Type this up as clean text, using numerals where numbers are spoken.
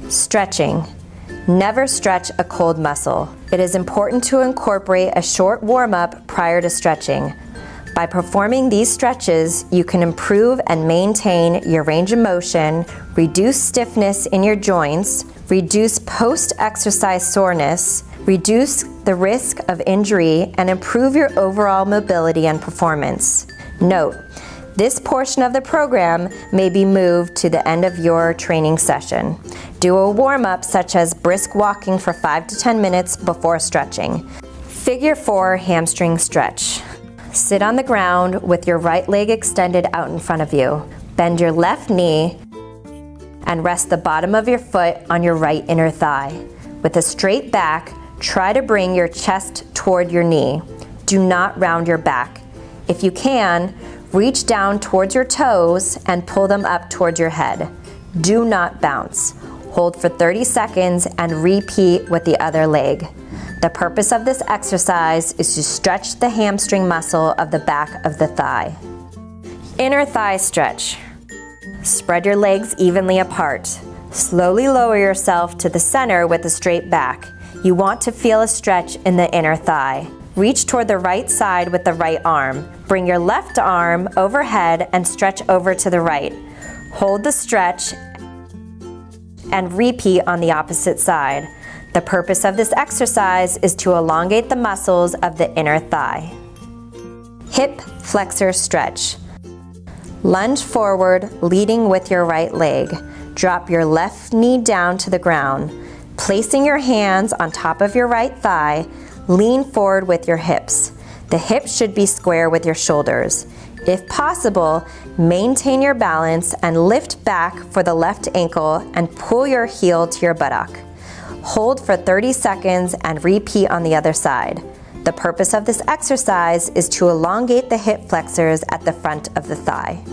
Stretching. Never stretch a cold muscle. It is important to incorporate a short warm-up prior to stretching. By performing these stretches, you can improve and maintain your range of motion, reduce stiffness in your joints, reduce post-exercise soreness, reduce the risk of injury, and improve your overall mobility and performance. Note, this portion of the program may be moved to the end of your training session. Do a warm-up such as brisk walking for 5 to 10 minutes before stretching. Figure 4 hamstring stretch. Sit on the ground with your right leg extended out in front of you. Bend your left knee and rest the bottom of your foot on your right inner thigh. With a straight back, try to bring your chest toward your knee. Do not round your back. If you can, reach down towards your toes and pull them up towards your head. Do not bounce. Hold for 30 seconds and repeat with the other leg. The purpose of this exercise is to stretch the hamstring muscle of the back of the thigh. Inner thigh stretch. Spread your legs evenly apart. Slowly lower yourself to the center with a straight back. You want to feel a stretch in the inner thigh. Reach toward the right side with the right arm. Bring your left arm overhead and stretch over to the right. Hold the stretch and repeat on the opposite side. The purpose of this exercise is to elongate the muscles of the inner thigh. Hip flexor stretch. Lunge forward, leading with your right leg. Drop your left knee down to the ground. Placing your hands on top of your right thigh, lean forward with your hips. The hips should be square with your shoulders. If possible, maintain your balance and lift back for the left ankle and pull your heel to your buttock. Hold for 30 seconds and repeat on the other side. The purpose of this exercise is to elongate the hip flexors at the front of the thigh.